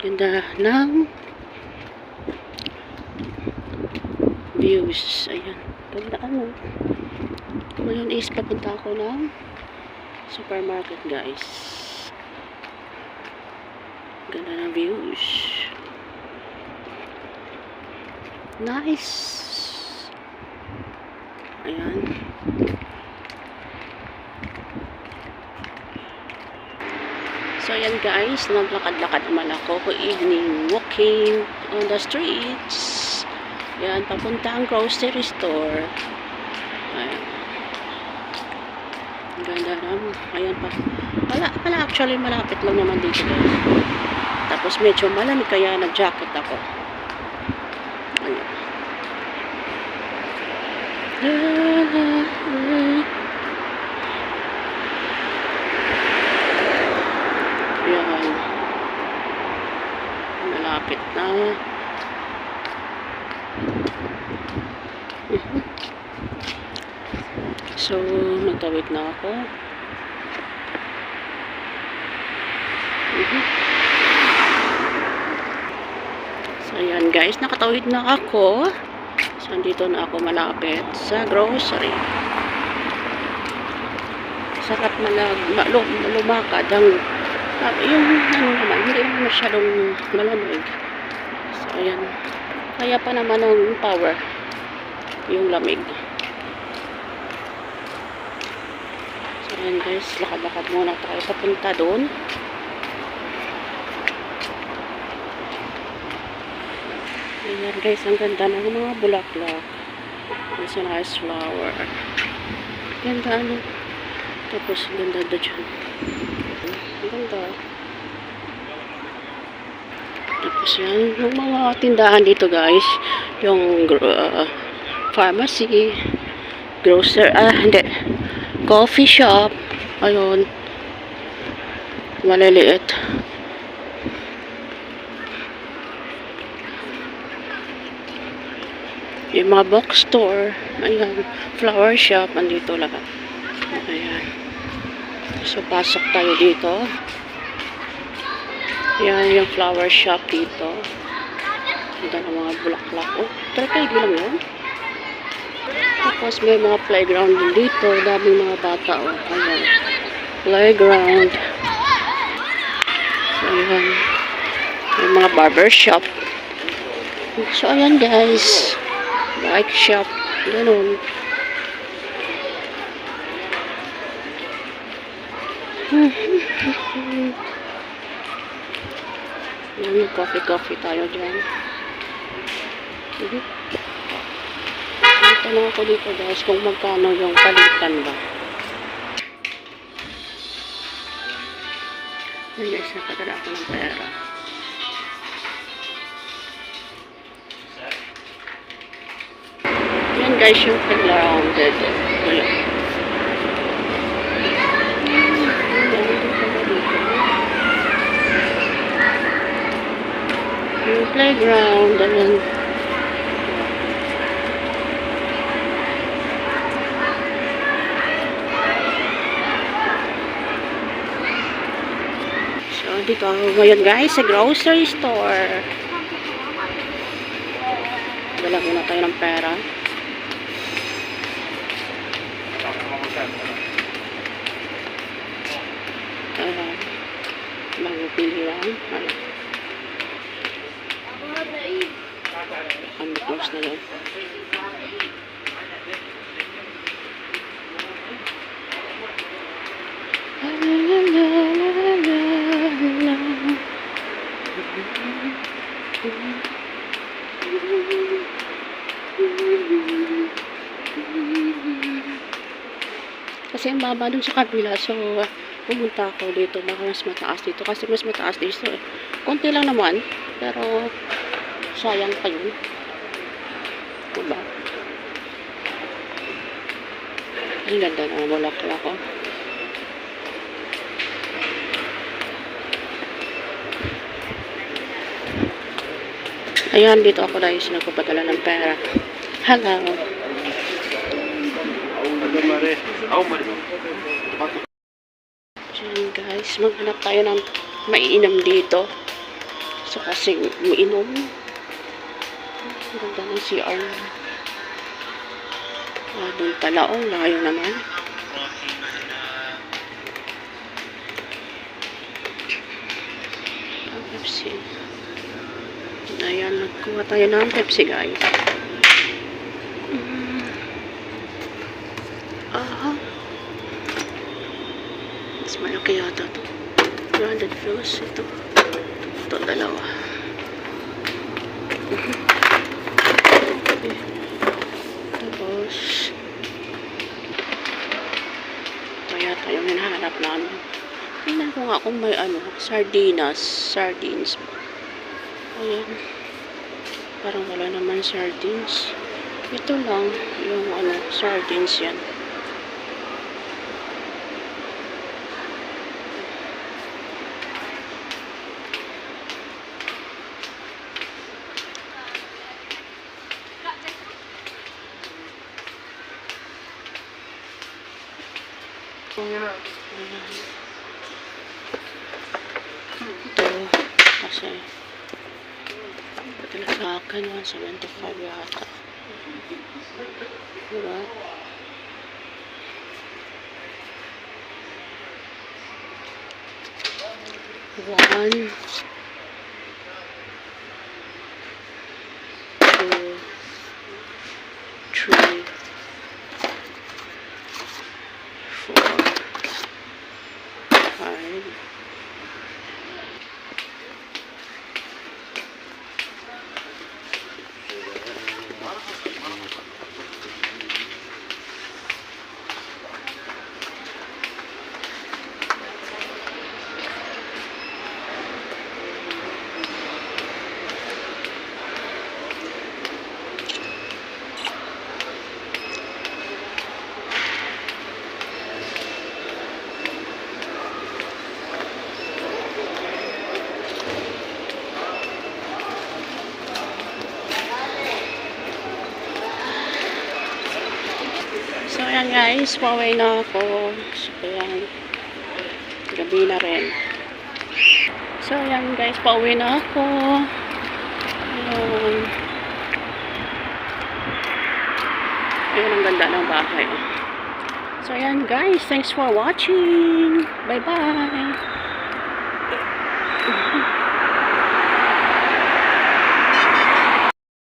Ganda ng views. Ayan. Ganda ano. Ngayon is papunta ako ng supermarket, guys. Ganda ng views. Nice. Ayan. So, ayan guys, naglakad-lakad naman ako evening walking on the streets. Ayan, papunta ang grocery store. Ayan. Ang ganda naman. Ayan pa. Wala actually malapit lang naman dito guys. Tapos medyo malamig kaya nag-jacket ako. Ayan. Ayan. Malapit na. So, nagtawid na ako. So, ayan guys, nakatawid na ako. So, dito na ako malapit sa grocery. Sarap lumakad ang yung ano naman, hindi naman masyadong malamig. So, ayan. Kaya pa naman ng power yung lamig. So, ayan guys, lakad-lakad muna tayo papunta doon. Ayan guys, ang ganda ng mga bulaklak. It's a nice flower. Ganda ano. Tapos ganda doon dyan. Ang ganda. Tapos yan, yung mga tindahan dito guys. Yung pharmacy, hindi. Coffee shop. Ayun. Maliliit. Yung mga bookstore, ayan, flower shop, andito lahat. Ayan. So, pasok tayo dito. Ayan, yung flower shop dito. Ganda ng mga bulaklak. Oh, trapay lang yun. Tapos, may mga playground din dito. Daming mga bata, oh. Ayan. Playground. So, ayan. May mga barber shop. So, ayan guys. Bike shop, ganun. Yan, coffee tayo dyan. Tanong ako dito guys kung magkano yung palitan ba. Yan guys, nakatala ako ng pera. Yan guys, yung pag-rounded. Ayan. Yung playground. Ayan. So, dito ako ngayon guys sa grocery store. Dala muna tayo ng pera. Magpili lang. Ang close na yun. Kasi ang baba dun sa kabila. So, pumunta ako dito. Baka mas mataas dito. Kasi mas mataas dito eh. Konti lang naman. Pero, sayang pa yun. Diba? Ang ganda na bulaklak ko. Ayan, dito ako dahil nagpapadala ng pera. Hello. Diyan guys, maghanap tayo ng maiinom dito Gusto kasi umiinom. Ang ganda ng CR. Doon pala, oh, layo naman. Ang Pepsi. Ayan, nagkuha tayo ng Pepsi, guys. Aha. Mas malaki yata ito. 200 pesos ito. Ito, dalawa. Okay. Tapos, ito yata yung hinahanap namin. Tingnan ko nga kung may sardines. Ayan. Parang wala naman sardines. Ito lang, yung sardines yan. Ito, kasi patala sa akin 175 yata. Diba? One, two, three, four, five. So, ayan guys, pauwi na ako. So, ayan. Gabi na rin. So, ayan guys, pauwi na ako. Ayan. Ayan, ang ganda ng bahay. So, ayan guys, thanks for watching. Bye-bye.